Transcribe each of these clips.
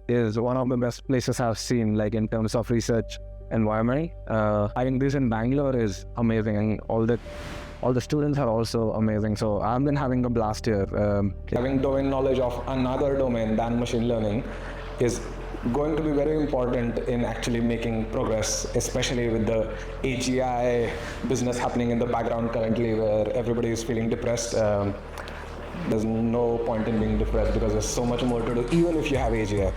is one of the best places I've seen, like in terms of research environment. I think this in Bangalore is amazing, and all the students are also amazing. So I've been having a blast here. Having domain knowledge of another domain than machine learning is going to be very important in actually making progress, especially with the AGI business happening in the background currently, where everybody is feeling depressed. There's no point in being depressed because there's so much more to do, even if you have AGI.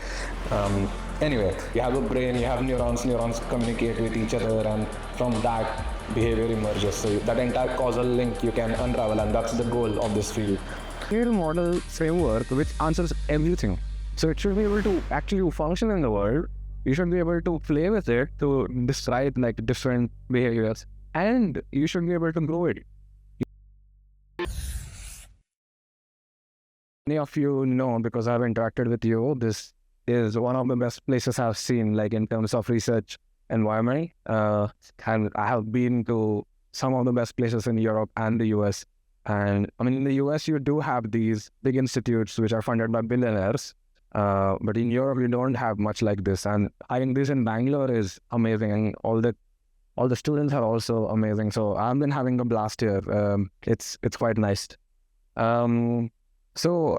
Anyway, you have a brain, you have neurons communicate with each other, and from that, behavior emerges. So that entire causal link you can unravel, and that's the goal of this field. Real model framework which answers everything. So it should be able to actually function in the world. You should be able to play with it to describe like different behaviors, and you should be able to grow it. Many of you know, because I've interacted with you, this is one of the best places I've seen, like in terms of research environment. And I have been to some of the best places in Europe and the US. And I mean, in the US, you do have these big institutes which are funded by billionaires. But in Europe, you don't have much like this. And I think this in Bangalore is amazing, and all the students are also amazing. So I've been having a blast here. It's quite nice. So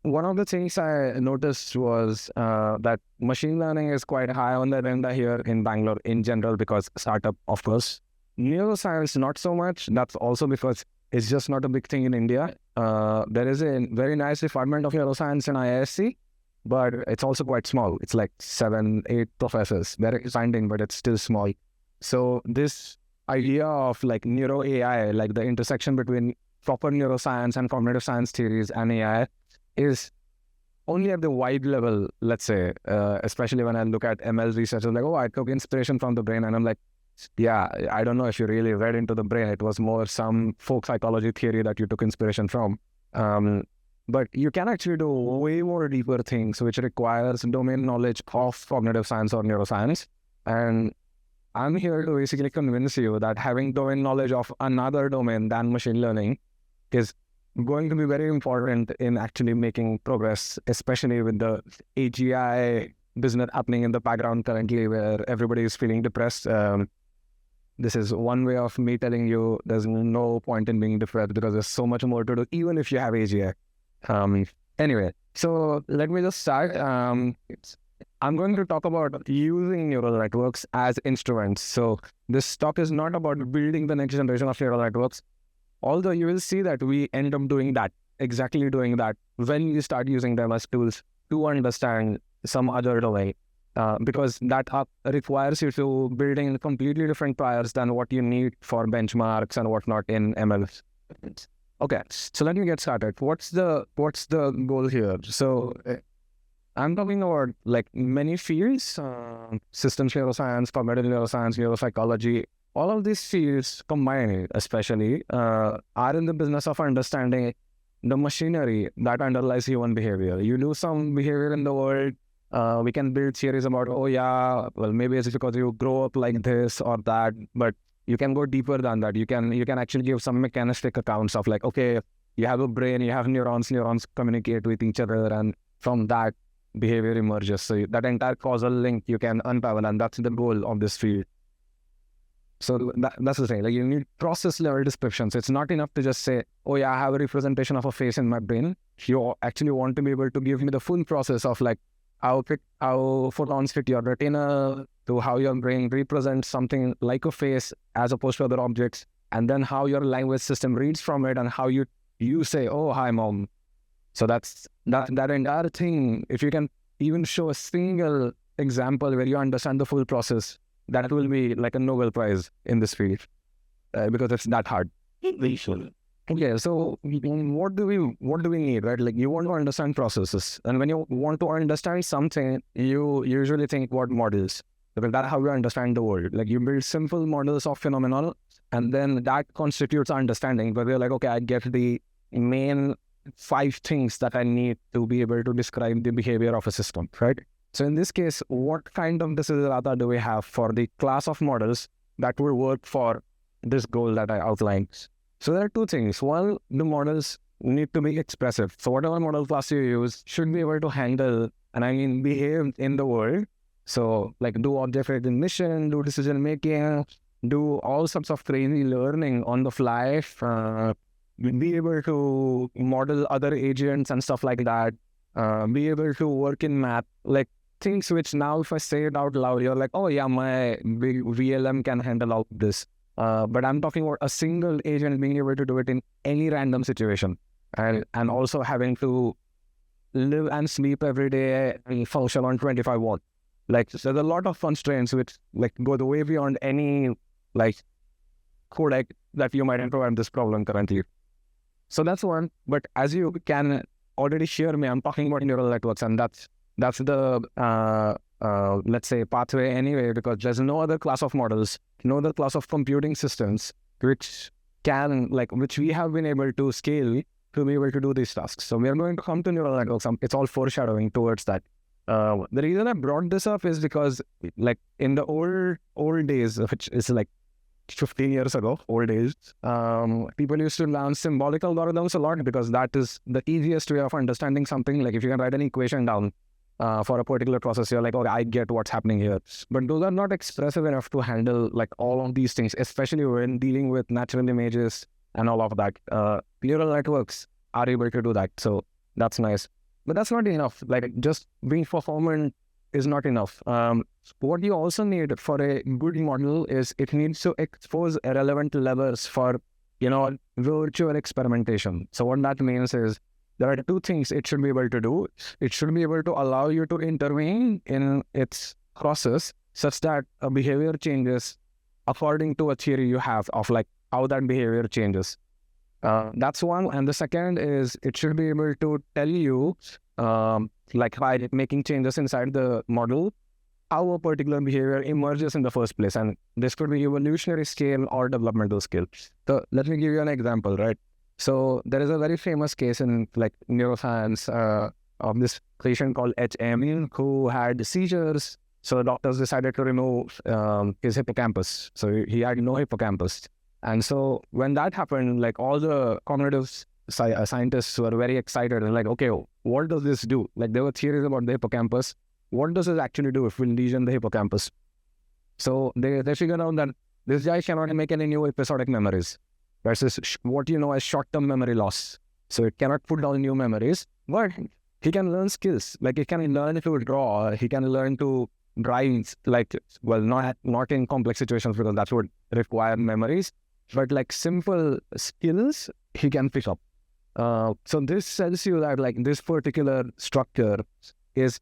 one of the things I noticed was that machine learning is quite high on the agenda here in Bangalore in general, because startup, of course. Neuroscience, not so much. That's also because it's just not a big thing in India. There is a very nice department of neuroscience in IISc, but it's also quite small. It's like 7, 8 professors. Very exciting, but it's still small. So this idea of like neuro AI, like the intersection between proper neuroscience and cognitive science theories and AI, is only at the wide level, let's say, especially when I look at ML research. I'm like, oh, I took inspiration from the brain. And I'm like, yeah, I don't know if you really read into the brain. It was more some folk psychology theory that you took inspiration from. But you can actually do way more deeper things, which requires domain knowledge of cognitive science or neuroscience. And I'm here to basically convince you that having domain knowledge of another domain than machine learning is going to be very important in actually making progress, especially with the AGI business happening in the background currently, where everybody is feeling depressed. This is one way of me telling you there's no point in being depressed, because there's so much more to do, even if you have AGI. Anyway, so let me just start. I'm going to talk about using neural networks as instruments. So this talk is not about building the next generation of neural networks, although you will see that we end up doing that, exactly doing that, when you start using them as tools to understand some other domain. Because that requires you to build in completely different priors than what you need for benchmarks and whatnot in ML. Okay, so let me get started. What's the goal here? So I'm talking about like many fields, systems neuroscience, cognitive neuroscience, neuropsychology. All of these fields combined, especially, are in the business of understanding the machinery that underlies human behavior. You do some behavior in the world. We can build theories about, oh yeah, well, maybe it's because you grow up like this or that, but you can go deeper than that. You can actually give some mechanistic accounts of like, okay, you have a brain, you have neurons communicate with each other, and from that, behavior emerges. So that entire causal link you can unravel, and that's the goal of this field. So that's the thing, like you need process level descriptions. It's not enough to just say, oh yeah, I have a representation of a face in my brain. You actually want to be able to give me the full process of like how photons fit your retina, to how your brain represents something like a face as opposed to other objects, and then how your language system reads from it, and how you say, oh, hi mom. So that's that entire thing. If you can even show a single example where you understand the full process, that will be like a Nobel Prize in this field, because it's that hard. Okay, so what do we need, right? Like you want to understand processes, and when you want to understand something, you usually think what models. Because that's how you understand the world. Like you build simple models of phenomenon, and then that constitutes understanding. But we're like, okay, I get the main 5 things that I need to be able to describe the behavior of a system, right? So in this case, what kind of desiderata do we have for the class of models that will work for this goal that I outlined? So there are 2 things. One, the models need to be expressive. So whatever model class you use should be able to handle and I mean behave in the world. So like do object recognition, do decision making, do all sorts of crazy learning on the fly, be able to model other agents and stuff like that, be able to work in math, like things which now if I say it out loud, you're like, oh yeah, my big VLM can handle all this. But I'm talking about a single agent being able to do it in any random situation, and also having to live and sleep every day and function on 25 watts. Like there's a lot of constraints which like go the way beyond any like codec that you might encounter this problem currently. So that's one. But as you can already hear me, I'm talking about neural networks, and that's the let's say pathway anyway, because there's no other class of models, no other class of computing systems which we have been able to scale to be able to do these tasks. So we are going to come to neural networks. It's all foreshadowing towards that. The reason I brought this up is because like in the old days, which is like 15 years ago, old days, people used to learn symbolic algorithms a lot because that is the easiest way of understanding something. Like if you can write an equation down for a particular process, you're like, okay, I get what's happening here. But those are not expressive enough to handle like all of these things, especially when dealing with natural images and all of that. Neural networks are able to do that. So that's nice. But that's not enough. Like just being performant is not enough. What you also need for a good model is it needs to expose irrelevant levers for, virtual experimentation. So what that means is there are two things it should be able to do. It should be able to allow you to intervene in its process such that a behavior changes according to a theory you have of like how that behavior changes. That's one. And the second is it should be able to tell you, like by making changes inside the model, how a particular behavior emerges in the first place. And this could be evolutionary scale or developmental scale. So let me give you an example, right? So there is a very famous case in like neuroscience of this patient called HM who had seizures. So the doctors decided to remove his hippocampus. So he had no hippocampus. And so when that happened, like all the cognitive scientists were very excited and like, okay, what does this do? Like there were theories about the hippocampus. What does it actually do if we lesion the hippocampus? So they figured out that this guy cannot make any new episodic memories versus what you know as short-term memory loss. So it cannot put down new memories, but he can learn skills. Like he can learn to draw, he can learn to drive, like, well, not in complex situations because that would require memories, but like simple skills he can pick up. So this tells you that like this particular structure is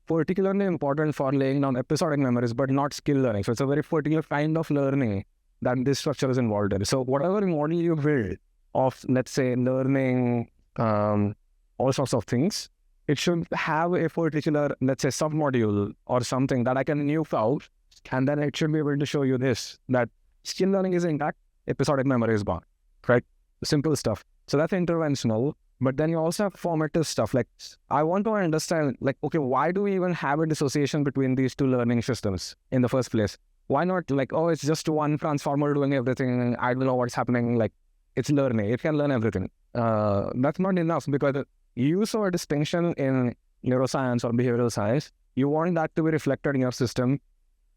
particularly important for laying down episodic memories, but not skill learning. So it's a very particular kind of learning that this structure is involved in. So whatever model you build of, let's say, learning all sorts of things, it should have a particular, let's say, submodule or something that I can nuke out, and then it should be able to show you this, that skill learning is intact, episodic memory is gone, right? Simple stuff. So that's interventional. But then you also have formative stuff. Like I want to understand, like, okay, why do we even have a dissociation between these two learning systems in the first place? Why not like, oh, it's just one transformer doing everything. I don't know what's happening. Like it's learning. It can learn everything. That's not enough because you saw a distinction in neuroscience or behavioral science. You want that to be reflected in your system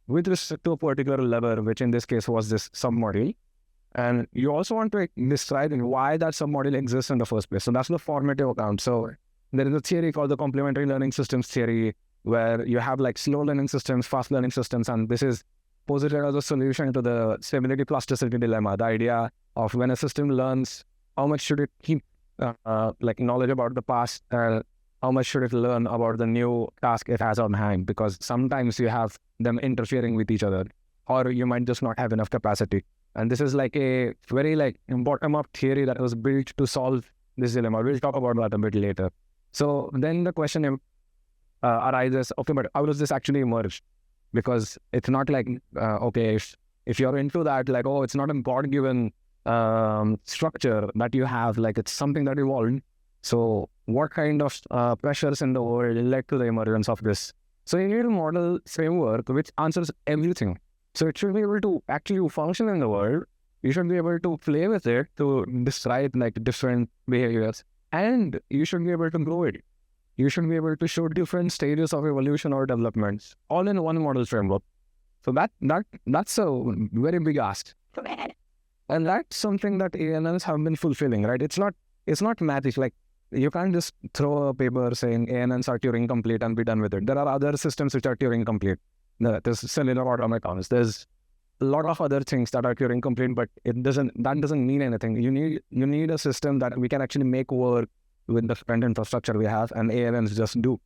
with respect to a particular lever, which in this case was this submodule. And you also want to describe why that submodule exists in the first place. So that's the formative account. So there is a theory called the complementary learning systems theory, where you have like slow learning systems, fast learning systems, and this is posited as a solution to the stability plasticity dilemma. The idea of when a system learns, how much should it keep like knowledge about the past, how much should it learn about the new task it has on hand? Because sometimes you have them interfering with each other, or you might just not have enough capacity. And this is like a very like bottom-up theory that was built to solve this dilemma. We'll talk about that a bit later. So then the question arises, okay, but how does this actually emerge? Because it's not like, okay, if you're into that, like, oh, it's not a God-given structure that you have, like it's something that evolved. So what kind of pressures in the world led to the emergence of this? So you need a model framework which answers everything. So it should be able to actually function in the world. You should be able to play with it to describe like different behaviors, and you should be able to grow it. you should be able to show different stages of evolution or development all in one model framework. So that's a very big ask. And that's something that ANNs have been fulfilling, right? It's not magic. Like, you can't just throw a paper saying ANNs are Turing complete and be done with it. There are other systems which are Turing complete. There's cellular automatons. There's a lot of other things that are Turing complete, but that doesn't mean anything. You need a system that we can actually make work with the front infrastructure we have, and ANNs just do.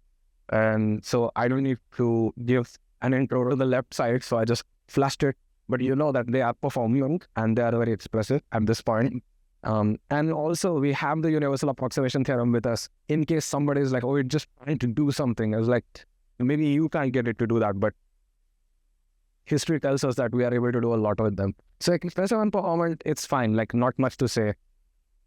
And so I don't need to give an intro to the left side, so I just flashed it. But you know that they are performing and they are very expressive at this point. And also we have the universal approximation theorem with us in case somebody is like, oh, it's just trying to do something. I was like, maybe you can't get it to do that, but history tells us that we are able to do a lot with them. So expressive and performant, it's fine, like not much to say.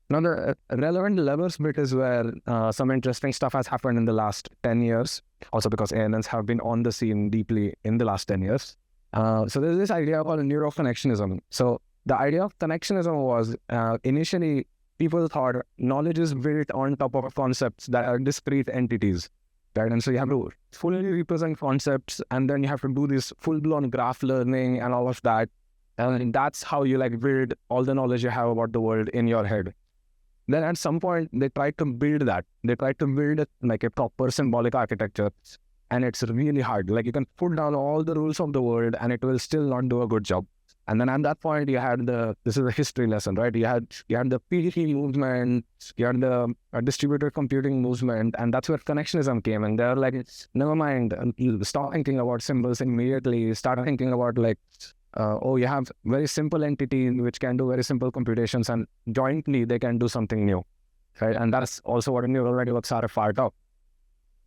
Now the relevant levers bit is where some interesting stuff has happened in the last 10 years, also because ANNs have been on the scene deeply in the last 10 years. So there's this idea called neuroconnectionism. So the idea of connectionism was initially people thought knowledge is built on top of concepts that are discrete entities, right? And so you have to fully represent concepts, and then you have to do this full-blown graph learning and all of that. And that's how you like build all the knowledge you have about the world in your head. Then at some point, they tried to build that. They tried to build like a proper symbolic architecture. And it's really hard. Like, you can put down all the rules of the world and it will still not do a good job. And then at that point, you had this is a history lesson, right? You had the PDT movement, you had the distributed computing movement, and that's where connectionism came. And they're like, never mind, stop thinking about symbols immediately, start thinking about like, you have very simple entity which can do very simple computations, and jointly they can do something new, right? And that's also what neural networks are a part of.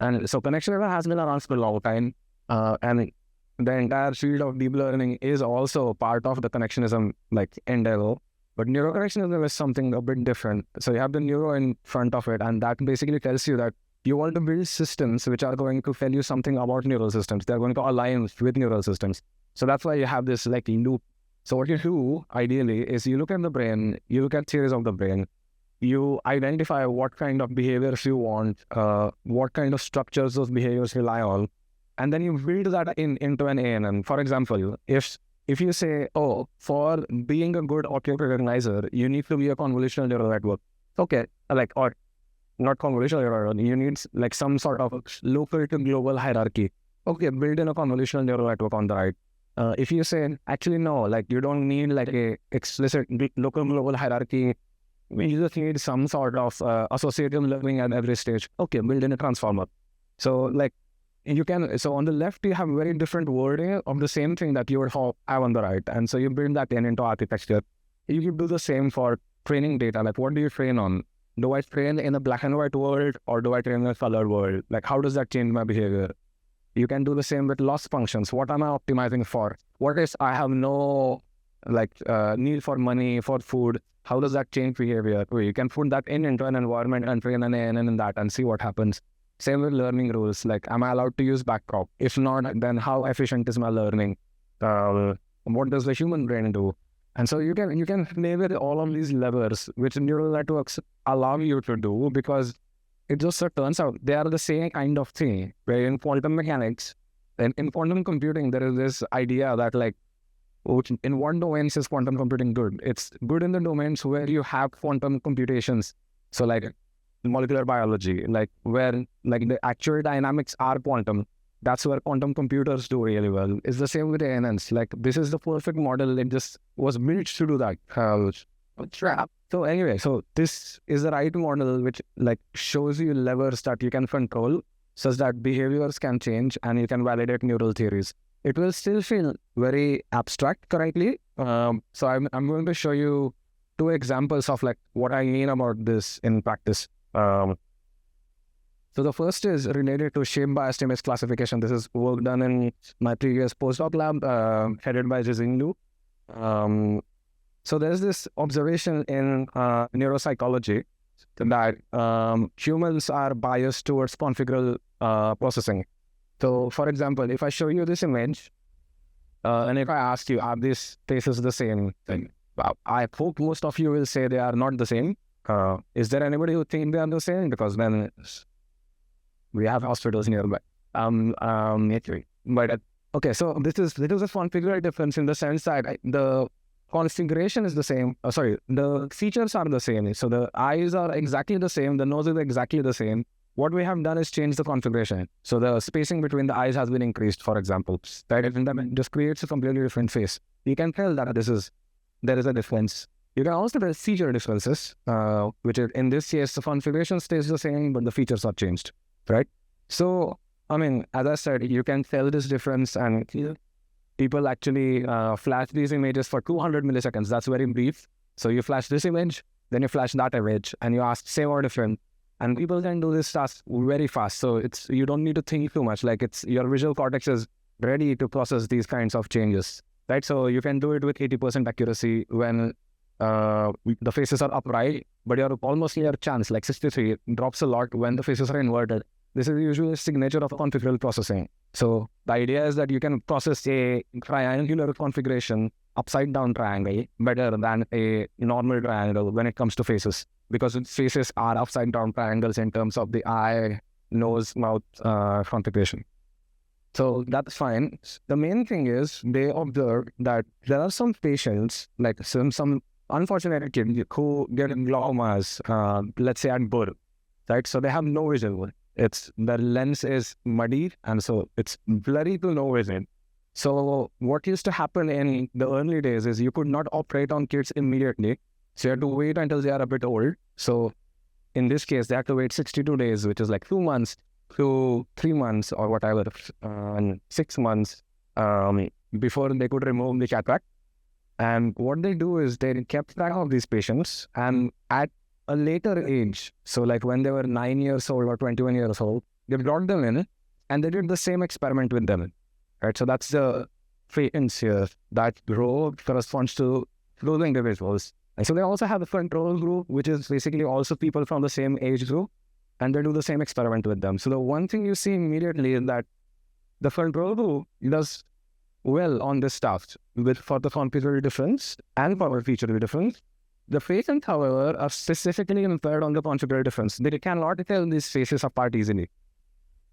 And so connectionism has been around for a long time, and the entire field of deep learning is also part of the connectionism like endeavor. But neuroconnectionism is something a bit different. So you have the neuro in front of it, and that basically tells you that you want to build systems which are going to tell you something about neural systems. They're going to align with neural systems. So that's why you have this like loop. So what you do ideally is you look at the brain, you look at theories of the brain, you identify what kind of behaviors you want, what kind of structures those behaviors rely on, and then you build that into an ANN. For example, if you say, oh, for being a good object recognizer, you need to be a convolutional neural network. Okay, or not convolutional neural network, you need like some sort of local to global hierarchy. Okay, build in a convolutional neural network on the right. If you say, actually, no, like you don't need like a explicit local global hierarchy, you just need some sort of associative learning at every stage. Okay, build in a transformer. So like so on the left, you have very different wording of the same thing that you would have on the right. And so you build that into architecture. You can do the same for training data. Like, what do you train on? Do I train in a black and white world, or do I train in a colored world? Like, how does that change my behavior? You can do the same with loss functions. What am I optimizing for? What if I have no need for money, for food? How does that change behavior? You can put that into an environment and train an ANN in that and see what happens. Same with learning rules. Like, am I allowed to use backprop? If not, then how efficient is my learning? What does the human brain do? And so you can play with all of these levers, which neural networks allow you to do, because it just turns out they are the same kind of thing. Where in quantum mechanics, and in quantum computing, there is this idea that like, in one domain is quantum computing good. It's good in the domains where you have quantum computations. So like molecular biology, like where like the actual dynamics are quantum. That's where quantum computers do really well. It's the same with ANNs. Like, this is the perfect model. It just was built to do that. So anyway, so this is the right model which like shows you levers that you can control such that behaviors can change and you can validate neural theories. It will still feel very abstract currently. So I'm going to show you two examples of like what I mean about this in practice. So the first is related to shape-biased image classification. This is work done in my previous postdoc lab, headed by Jizing Liu. So there's this observation in neuropsychology that humans are biased towards configural processing. So for example, if I show you this image, and if I ask you, are these faces the same? Then I hope most of you will say they are not the same. Is there anybody who think they are the same? Because then we have hospitals nearby. But okay, so this is a configural difference in the sense that the configuration is the same. The features are the same. So the eyes are exactly the same. The nose is exactly the same. What we have done is change the configuration. So the spacing between the eyes has been increased, for example. Right? And that just creates a completely different face. You can tell that there is a difference. You can also tell feature differences, which is, in this case, the configuration stays the same, but the features are changed, right? So, I mean, as I said, you can tell this difference, and people actually flash these images for 200 milliseconds. That's very brief. So you flash this image, then you flash that image, and you ask same or different. And people can do this task very fast. So you don't need to think too much. Like your visual cortex is ready to process these kinds of changes, right? So you can do it with 80% accuracy when the faces are upright, but you're almost near chance, like 63. It drops a lot when the faces are inverted. This is usually a signature of configural processing. So the idea is that you can process a triangular configuration, upside down triangle, better than a normal triangle when it comes to faces, because faces are upside down triangles in terms of the eye, nose, mouth configuration. So that's fine. The main thing is they observed that there are some patients, like some unfortunate kids who get glaucomas, let's say at birth, right? So they have no vision. The lens is muddy, and so it's blurry to no vision. So what used to happen in the early days is you could not operate on kids immediately. So you have to wait until they are a bit old. So in this case, they have to wait 62 days, which is like 2 months to 3 months or whatever, 6 months before they could remove the cataract. And what they do is they kept track of these patients, and at a later age, so like when they were 9 years old or 21 years old, they brought them in and they did the same experiment with them, right? So that's the phase here. That row corresponds to those individuals. And so they also have a control group, which is basically also people from the same age group, and they do the same experiment with them. So the one thing you see immediately is that the control group does well on this task for the configural difference and for feature difference. The patients, however, are specifically impaired on the configural difference. They cannot tell these faces apart easily.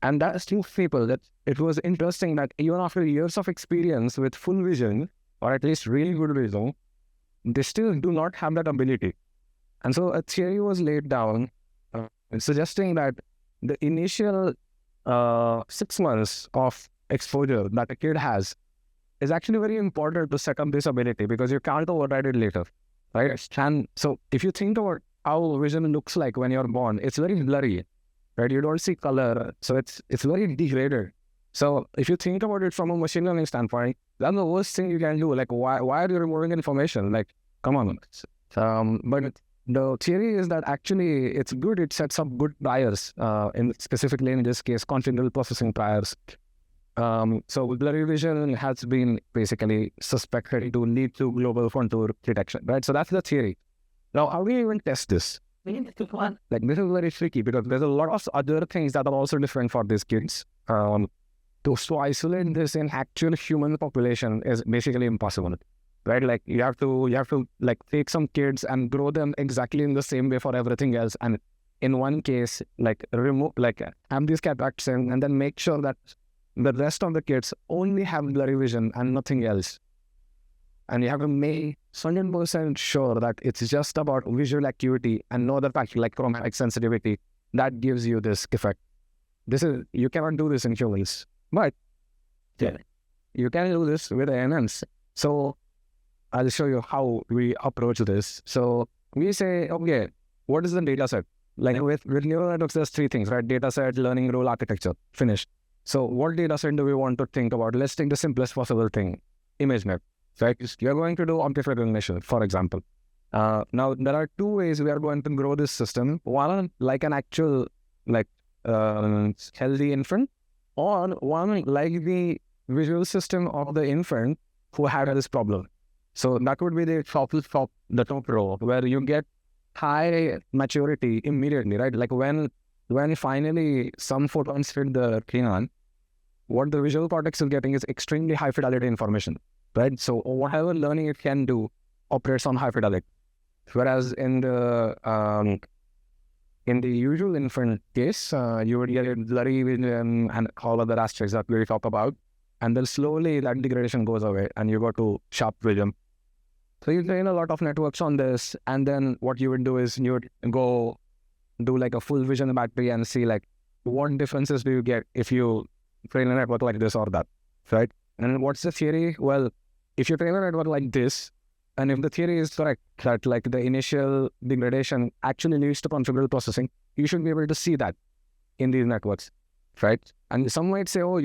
And that's two people that it was interesting that even after years of experience with full vision, or at least really good vision, they still do not have that ability. And so a theory was laid down suggesting that the initial 6 months of exposure that a kid has is actually very important to set up this ability, because you can't override it later, right? And so if you think about how vision looks like when you're born, it's very blurry, right? You don't see color, so it's very degraded. So if you think about it from a machine learning standpoint, that's the worst thing you can do. Like, why are you removing information? Like, come on. But the theory is that actually it's good. It sets up good priors, specifically in this case, configural processing priors. So blurry vision has been basically suspected to lead to global contour detection, right? So that's the theory. Now, how do you even test this? Like, this is very tricky because there's a lot of other things that are also different for these kids. To isolate this in actual human population is basically impossible, right? Like you have to like take some kids and grow them exactly in the same way for everything else, and in one case like have these cataracts in, and then make sure that the rest of the kids only have blurry vision and nothing else. And you have to make 100% sure that it's just about visual acuity and no other factor like chromatic sensitivity that gives you this effect. You cannot do this in humans. But yeah, you can do this with ANNs. So I'll show you how we approach this. So we say, okay, what is the data set? Like with neural networks, there's 3 things, right? Data set, learning rule, architecture, finished. So what data set do we want to think about? Let's take the simplest possible thing, ImageNet, right? You're going to do object recognition, for example. Now, there are 2 ways we are going to grow this system. One, like an actual, healthy infant, or one like the visual system of the infant who had this problem. So that would be the top row, where you get high maturity immediately, right? Like when finally some photons hit the crayon, what the visual cortex is getting is extremely high fidelity information, right? So whatever learning it can do operates on high fidelity. Whereas in the in the usual infant case, you would get a blurry vision and all other aspects that we talk about. And then slowly that degradation goes away and you go to sharp vision. So you train a lot of networks on this. And then what you would do is you would go do like a full vision battery and see like what differences do you get if you train a network like this or that, right? And what's the theory? Well, if you train a network like this, and if the theory is correct, that like the initial degradation actually leads to controllable processing, you should be able to see that in these networks, right? And some might say, oh,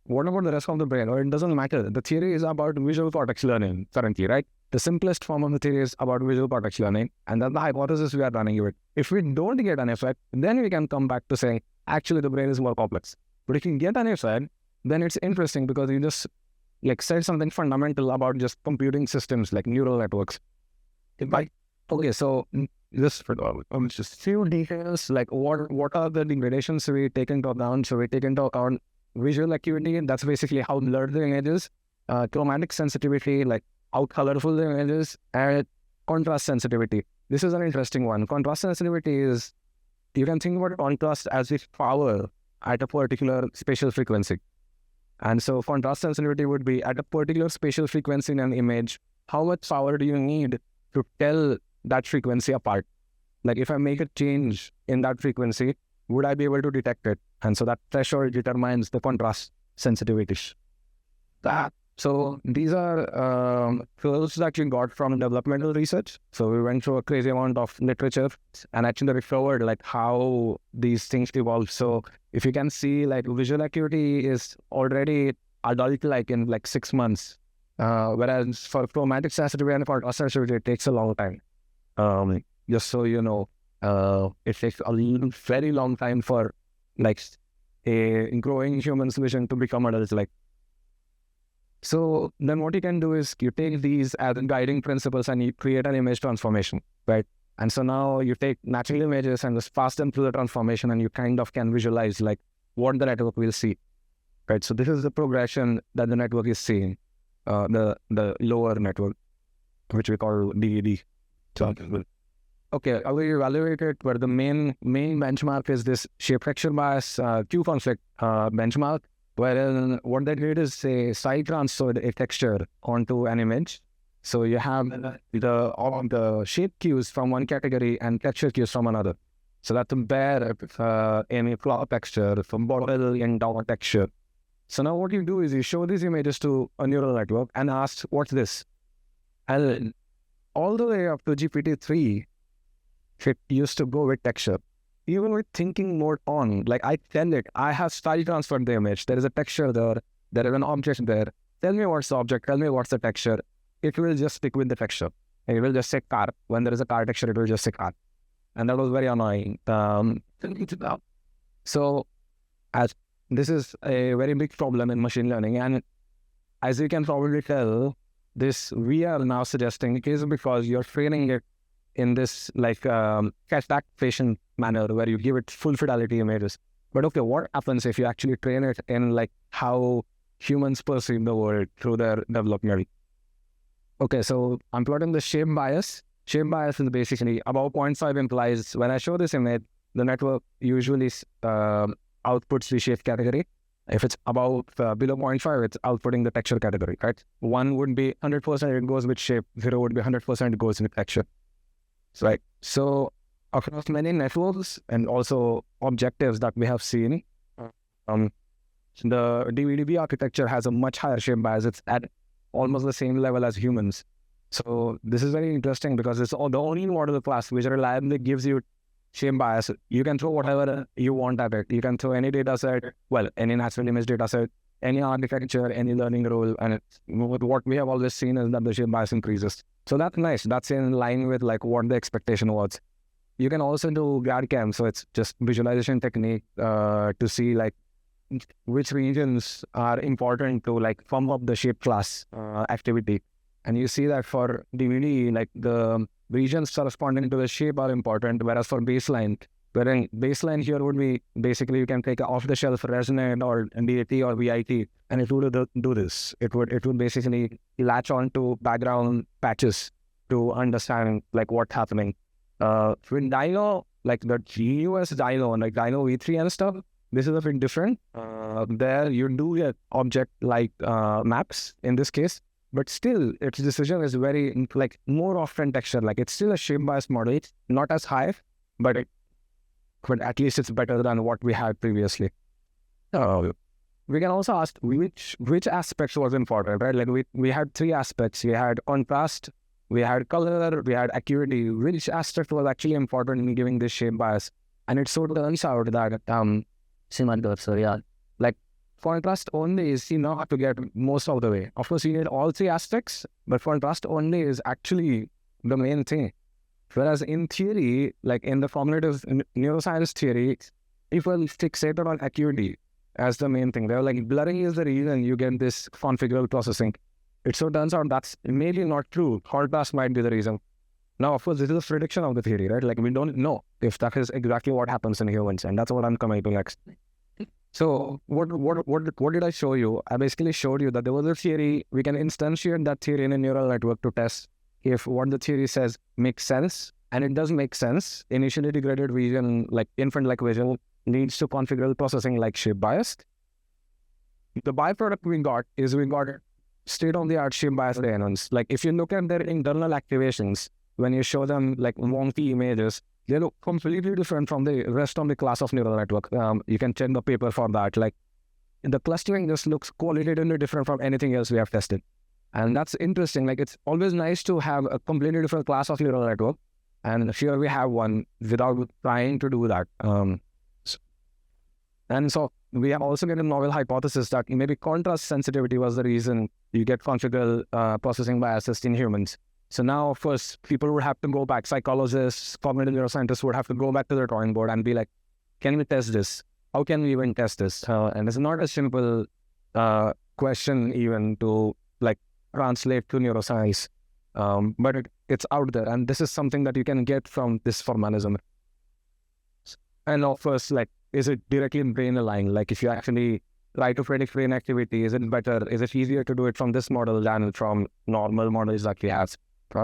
what about the rest of the brain? Or it doesn't matter. The theory is about visual cortex learning currently, right? The simplest form of the theory is about visual cortex learning, and that's the hypothesis we are running with. If we don't get an effect, then we can come back to saying, actually, the brain is more complex. But if you get an effect, then it's interesting because you just like said something fundamental about just computing systems like neural networks. Okay, so just few details like what are the degradations we take into account? So we take into account visual acuity, and that's basically how blurred the image is, chromatic sensitivity, like how colorful the image is, and contrast sensitivity. This is an interesting one. Contrast sensitivity is, you can think about contrast as if power at a particular spatial frequency. And so contrast sensitivity would be at a particular spatial frequency in an image, how much power do you need to tell that frequency apart? Like if I make a change in that frequency, would I be able to detect it? And so that threshold determines the contrast sensitivity. So these are curves that you got from developmental research. So we went through a crazy amount of literature and actually recovered like how these things evolve. So if you can see like visual acuity is already adult-like in like 6 months, whereas for chromatic sensitivity and for sensitivity, it takes a long time. Just so you know, it takes a very long time for like a growing human's vision to become adult-like. So then what you can do is you take these as guiding principles and you create an image transformation, right? And so now you take natural images and just pass them through the transformation and you kind of can visualize like what the network will see, right? So this is the progression that the network is seeing, the lower network, which we call DED. Okay, I will evaluate it, but the main benchmark is this shape texture bias Q conflict benchmark, wherein what they did is they side transferred a texture onto an image. So you have the shape cues from one category and texture cues from another. So that's a bear in a flower texture, from bottle in down texture. So now what you do is you show these images to a neural network and ask, what's this? And all the way up to GPT-3, it used to go with texture. Even with thinking mode on, like I tell it, I have style transferred the image. There is a texture there. There is an object there. Tell me what's the object. Tell me what's the texture. It will just stick with the texture. It will just say car. When there is a car texture, it will just say car. And that was very annoying. So as this is a very big problem in machine learning. And as you can probably tell, this we are now suggesting is because you're training it in this like catactation manner where you give it full fidelity images. But okay, what happens if you actually train it in like how humans perceive the world through their development? Okay, so I'm plotting the shape bias. Shape bias is basically above 0.5 implies when I show this image, the network usually outputs the shape category. If it's above below 0.5, it's outputting the texture category, right? 1 would be 100% it goes with shape, 0 would be 100% it goes with texture. Right. So across many networks and also objectives that we have seen, the DVDB architecture has a much higher shape bias. It's at almost the same level as humans. So this is very interesting because it's the only model class which reliably gives you shape bias. You can throw whatever you want at it. You can throw any data set, well, any natural image data set, any architecture, any learning rule. And what we have always seen is that the shape bias increases. So that's nice. That's in line with like what the expectation was. You can also do GradCam. So it's just visualization technique to see like which regions are important to like pump up the shape class activity. And you see that for DVD, like the regions corresponding to the shape are important, whereas for baseline, wherein baseline here would be basically you can take off-the-shelf resonate or DAT or VIT, and it would do this. It would basically latch on to background patches to understand like what's happening. With Dino, like the US Dino, like Dino V3 and stuff, this is a bit different. There you do get object like maps in this case, but still its decision is very like more often texture. Like it's still a shape bias model, not as high, but at least it's better than what we had previously. We can also ask which aspects was important, right? Like we had three aspects. We had contrast, we had color, we had acuity. Which aspect was actually important in giving this shape bias? And it so turns out that like contrast only is enough to get most of the way. Of course, you need all three aspects, but contrast only is actually the main thing. Whereas in theory, like in the formative neuroscience theory, people fixated on acuity as the main thing. They're like, blurring is the reason you get this configurable processing. It so turns out that's maybe not true. Contrast might be the reason. Now, of course, this is a prediction of the theory, right? Like we don't know if that is exactly what happens in humans, and that's what I'm coming to next. So what did I show you? I basically showed you that there was a theory. We can instantiate that theory in a neural network to test if what the theory says makes sense, and it does make sense. Initially degraded vision, like infant-like vision, leads to configurable processing like shape bias. The byproduct we got state-of-the-art shape bias DNNs. Like if you look at their internal activations, when you show them like wonky images, they look completely different from the rest of the class of neural network. You can check the paper for that. Like the clustering just looks qualitatively different from anything else we have tested. And that's interesting. Like it's always nice to have a completely different class of neural network. And here we have one without trying to do that. And so we have also get a novel hypothesis that maybe contrast sensitivity was the reason you get configurable processing biases in humans. So now, of course, people would have to go back, psychologists, cognitive neuroscientists would have to go back to the drawing board and be like, can we test this? How can we even test this? And it's not a simple question even to like translate to neuroscience, but it's out there. And this is something that you can get from this formalism. And of course, like, is it directly brain aligned? Like if you actually try to predict brain activity, is it better? Is it easier to do it from this model than from normal models that we have?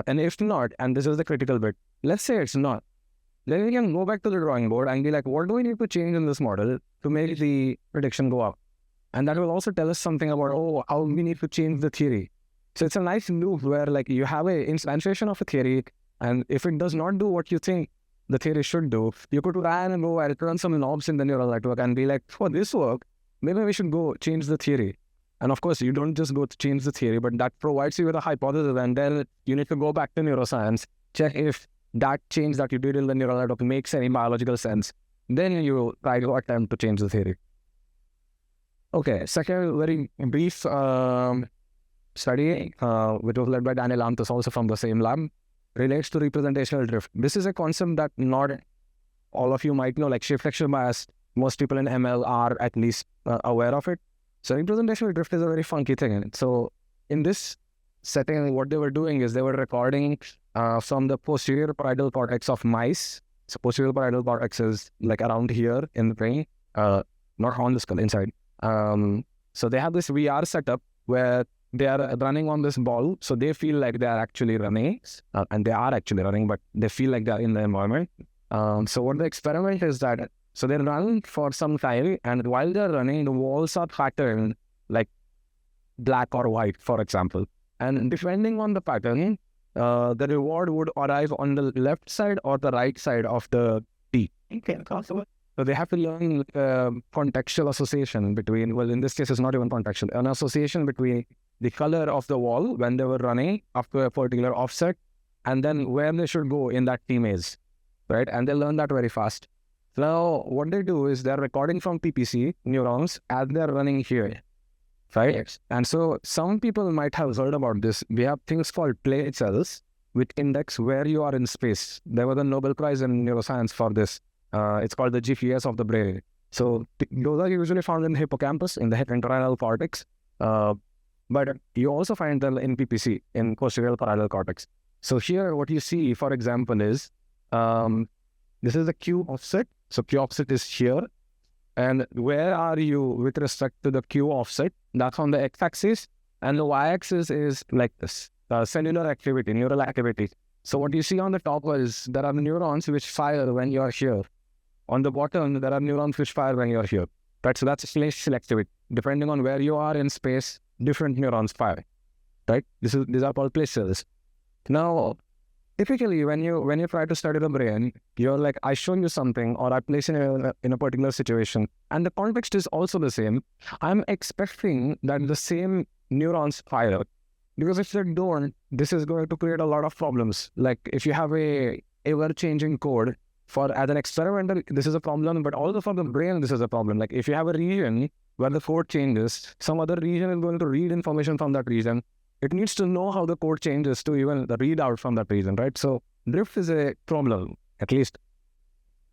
And if not, and this is the critical bit, let's say it's not, then we can go back to the drawing board and be like, what do we need to change in this model to make the prediction go up? And that will also tell us something about, how we need to change the theory. So it's a nice loop where like you have a instantiation of a theory, and if it does not do what you think the theory should do, you could try and go and run some knobs in the neural network and be like, for this work, maybe we should go change the theory. And of course, you don't just go to change the theory, but that provides you with a hypothesis, and then you need to go back to neuroscience, check if that change that you did in the neural network makes any biological sense. Then you try to attempt to change the theory. Okay, second very brief study, which was led by Daniel Antus, also from the same lab, relates to representational drift. This is a concept that not all of you might know, like shift texture bias. Most people in ML are at least aware of it. So representational drift is a very funky thing. So in this setting, what they were doing is they were recording from the posterior parietal cortex of mice. So posterior parietal cortex is like around here in the brain, not on the skull, inside. So they have this VR setup where they are running on this ball. So they feel like they are actually running, and they are actually running, but they feel like they're in the environment. So what the experiment is that, so they run for some time, and while they're running, the walls are patterned like black or white, for example. And depending on the pattern, the reward would arrive on the left side or the right side of the T. So they have to learn contextual association between, well, in this case, it's not even contextual, an association between the color of the wall when they were running up to a particular offset, and then where they should go in that T maze, right? And they learn that very fast. Now, what they do is they're recording from PPC neurons as they're running here, right? And so some people might have heard about this. We have things called play cells, which index where you are in space. There was a Nobel Prize in neuroscience for this. It's called the GPS of the brain. So those are usually found in the hippocampus, in the entorhinal cortex. But you also find them in PPC, in posterior parietal cortex. So here, what you see, for example, is this is the Q offset. So Q offset is here. And where are you with respect to the Q offset? That's on the x-axis. And the y-axis is like this, cellular activity, neural activity. So what you see on the top is there are neurons which fire when you're here. On the bottom, there are neurons which fire when you're here. Right? So that's place selectivity. Depending on where you are in space, different neurons fire. Right? These are called place cells. Now, typically, when you try to study the brain, you're like, I show you something, or I place it in a particular situation, and the context is also the same. I'm expecting that the same neurons fire, because if they don't, this is going to create a lot of problems. Like if you have a ever-changing code as an experimenter, this is a problem, but also for the brain, this is a problem. Like if you have a region where the code changes, some other region is going to read information from that region. It needs to know how the code changes to even read out from that region, right? So drift is a problem, at least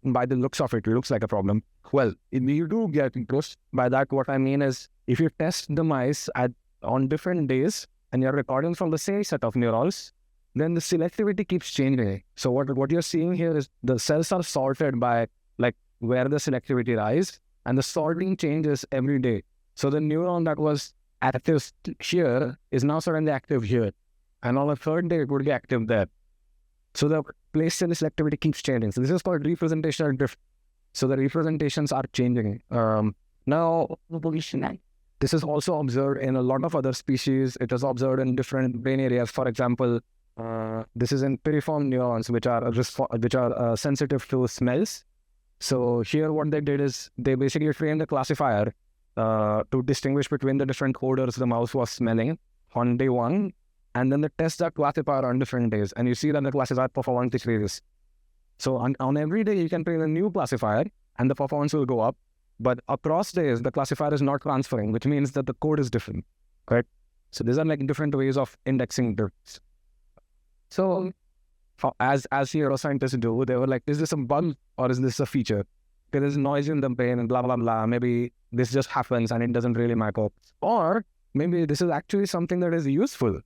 by the looks of it, it looks like a problem. Well, you do get drift. By that, what I mean is if you test the mice on different days and you're recording from the same set of neurons, then the selectivity keeps changing. So what you're seeing here is the cells are sorted by like where the selectivity lies, and the sorting changes every day. So the neuron that was active here is now suddenly active here. And on the third day, it would be active there. So the place cell selectivity keeps changing. So this is called representational drift. So the representations are changing. Now, this is also observed in a lot of other species. It is observed in different brain areas. For example, this is in piriform neurons, which are sensitive to smells. So here what they did is they basically trained a classifier to distinguish between the different odors the mouse was smelling on day one, and then they test that classifier on different days, and you see that the classifier performance decreases. So on every day, you can train a new classifier, and the performance will go up, but across days, the classifier is not transferring, which means that the code is different, right? So these are like different ways of indexing drifts. So as neuroscientists do, they were like, is this a bug or is this a feature? Because there's noise in the brain and blah, blah, blah. Maybe this just happens and it doesn't really matter. Or maybe this is actually something that is useful.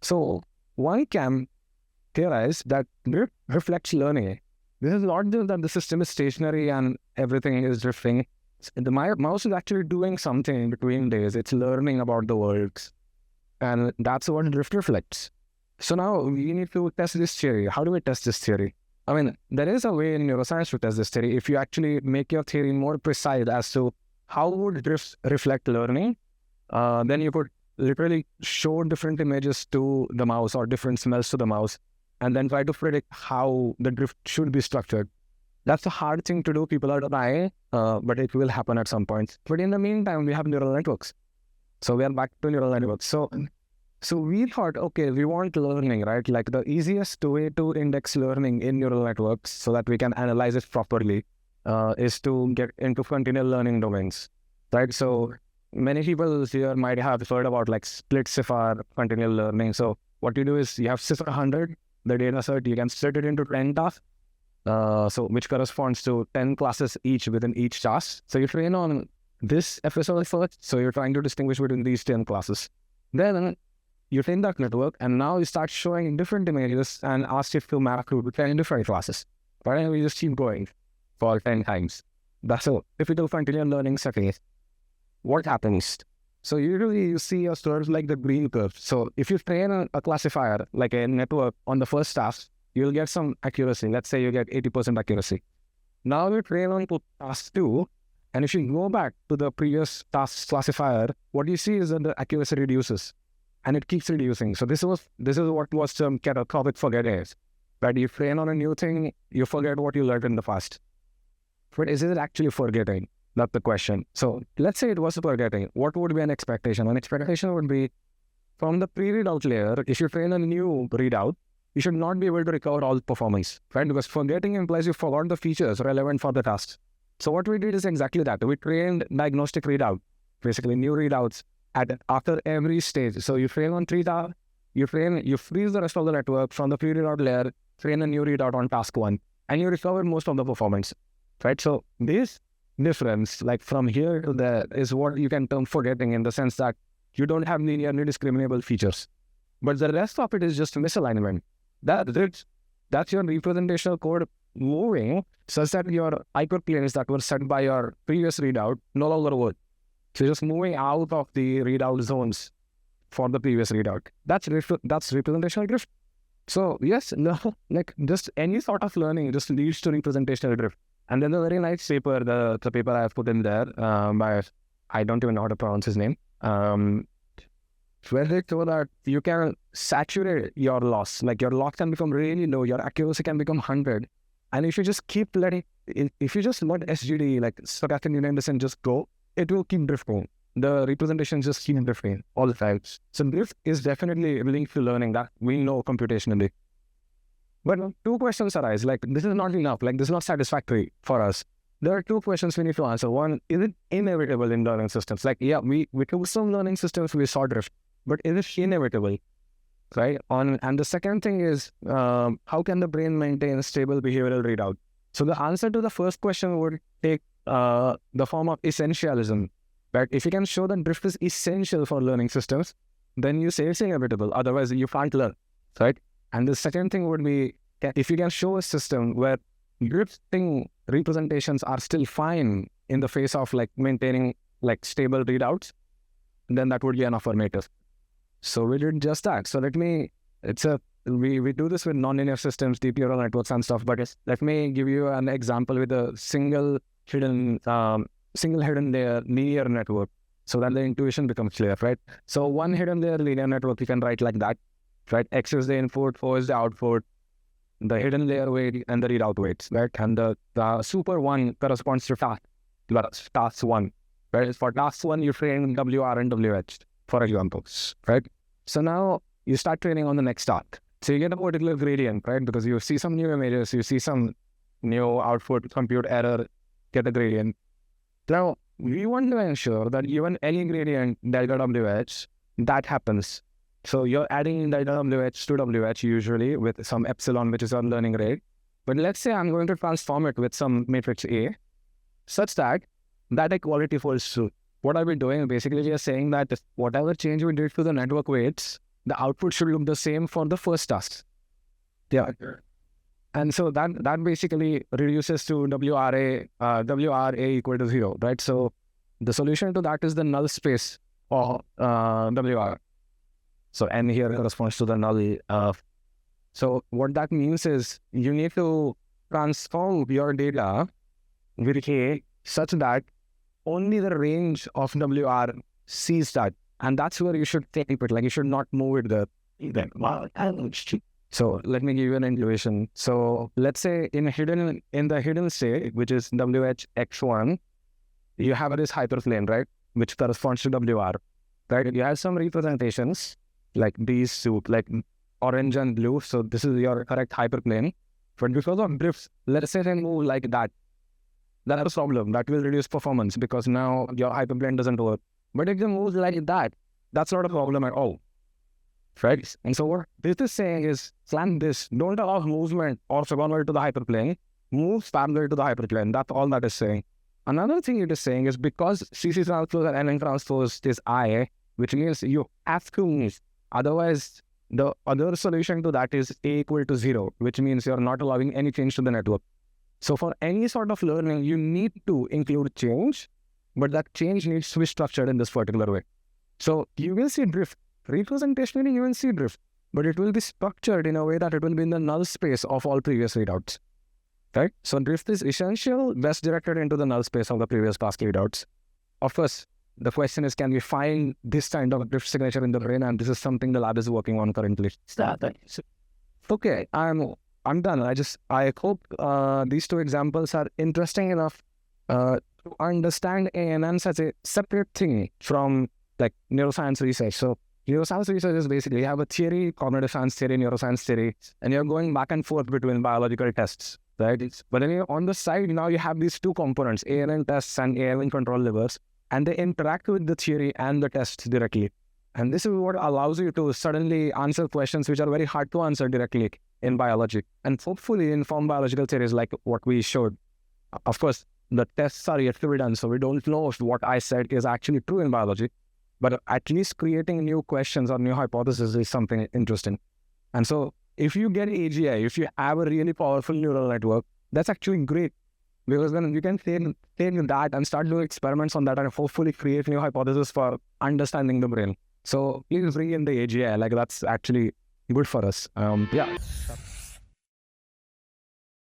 So one can theorize that drift reflects learning. This is not just that the system is stationary and everything is drifting. The mouse is actually doing something between days. It's learning about the world. And that's what drift reflects. So now we need to test this theory. How do we test this theory? I mean, there is a way in neuroscience to test this theory. If you actually make your theory more precise as to how would drifts reflect learning, then you could literally show different images to the mouse or different smells to the mouse, and then try to predict how the drift should be structured. That's a hard thing to do. People are trying, but it will happen at some point. But in the meantime, we have neural networks. So we are back to neural networks. So we thought, okay, we want learning, right? Like the easiest way to index learning in neural networks so that we can analyze it properly is to get into continual learning domains, right? So many people here might have heard about like split CIFAR continual learning. So what you do is you have CIFAR 100, the data set, you can split it into 10 tasks, so which corresponds to 10 classes each within each task. So you train on this FSL first. So you're trying to distinguish between these 10 classes. Then you train that network, and now you start showing different images and ask it to map to 10 different classes. Right? And we just keep going for 10 times. That's a typical continual learning setting. What happens? So usually you see a sort of like the green curve. So if you train a classifier, like a network on the first task, you'll get some accuracy. Let's say you get 80% accuracy. Now you train on to task 2, and if you go back to the previous task classifier, what you see is that the accuracy reduces. And it keeps reducing. So this is what was catastrophic forgetting. That you train on a new thing, you forget what you learned in the past. But is it actually forgetting? That's the question. So let's say it was forgetting. What would be an expectation? An expectation would be from the pre-readout layer, if you train a new readout, you should not be able to recover all performance, right? Because forgetting implies you forgot the features relevant for the task. So what we did is exactly that. We trained diagnostic readout, basically new readouts after every stage. So you train on 3 tasks, you freeze the rest of the network from the pre-readout layer, train a new readout on task 1, and you recover most of the performance, right? So this difference, like from here to there, is what you can term forgetting, in the sense that you don't have linearly discriminable features. But the rest of it is just misalignment. That's your representational code moving such that your hyperplanes that were set by your previous readout no longer work. So just moving out of the readout zones for the previous readout. That's representational drift. So yes, no, like just any sort of learning just leads to representational drift. And then the very nice paper, the paper I have put in there by, I don't even know how to pronounce his name, where they show that you can saturate your loss. Like your loss can become really low, your accuracy can become 100. And if you just keep letting, if you just let SGD, like stochastic linear descent, just go, it will keep drifting. The representations just keep drifting all the time. So drift is definitely linked to learning, that we know computationally. But two questions arise, like this is not enough, like this is not satisfactory for us. There are two questions we need to answer. One, is it inevitable in learning systems? Like, yeah, we do some learning systems, we saw drift, but is it inevitable, right? And the second thing is, how can the brain maintain stable behavioral readout? So the answer to the first question would take the form of essentialism, right? If you can show that drift is essential for learning systems, then you say it's inevitable. Otherwise, you can't learn, right? And the second thing would be, if you can show a system where drifting representations are still fine in the face of like maintaining like stable readouts, then that would be an affirmative. So we did just that. So we do this with nonlinear systems, deep neural networks and stuff, but let me give you an example with a single hidden layer linear network so that the intuition becomes clear, right? So one hidden layer linear network, you can write like that, right? X is the input, O is the output, the hidden layer weight and the readout weights, right? And the super one corresponds to task one, right? For task one, you train WR and WH, for example, right? So now you start training on the next task. So you get a particular gradient, right? Because you see some new images, you see some new output, compute error, get a gradient. Now, we want to ensure that given any gradient delta WH, that happens. So you're adding delta WH to WH usually with some epsilon, which is our learning rate. But let's say I'm going to transform it with some matrix A such that that equality holds true. What are we doing? Basically, we are saying that whatever change we did to the network weights, the output should look the same for the first task. Yeah. And so that basically reduces to WRA equal to 0, right? So the solution to that is the null space of WR. So N here corresponds to the null. So what that means is you need to transform your data with K such that only the range of WR sees that. And that's where you should take it. Like you should not move it there. So let me give you an intuition. So let's say in the hidden state, which is WH_X1, you have this hyperplane, right? Which corresponds to WR, right? You have some representations like these two, like orange and blue. So this is your correct hyperplane. But because of drifts, let's say they move like that. That's a problem. That will reduce performance because now your hyperplane doesn't work. But if they move like that, that's not a problem at all. Right? And so what this is saying is, plan this. Don't allow movement orthogonal to the hyperplane. Move parallel to the hyperplane. That's all that is saying. Another thing it is saying is because CC transpose and NN transpose is I, which means you have to move. Otherwise, the other solution to that is A equal to 0, which means you're not allowing any change to the network. So for any sort of learning, you need to include change, but that change needs to be structured in this particular way. So you will see drift. Representationally, you will see drift, but it will be structured in a way that it will be in the null space of all previous readouts, right? So drift is essential, best directed into the null space of the previous past readouts. Of course, the question is, can we find this kind of drift signature in the brain? And this is something the lab is working on currently. Okay, I'm done. I hope these two examples are interesting enough to understand ANNs as a separate thing from like neuroscience research. So neuroscience research is basically you have a theory, cognitive science theory, neuroscience theory, and you're going back and forth between biological tests, right? But then on the side, now you have these two components, ANN tests and ANN control levers, and they interact with the theory and the tests directly. And this is what allows you to suddenly answer questions which are very hard to answer directly in biology. And hopefully inform biological theories like what we showed. Of course, the tests are yet to be done, so we don't know if what I said is actually true in biology. But at least creating new questions or new hypotheses is something interesting. And so if you get AGI, if you have a really powerful neural network, that's actually great. Because then you can take that and start doing experiments on that and hopefully create new hypotheses for understanding the brain. So please bring in the AGI. Like that's actually good for us. Yeah.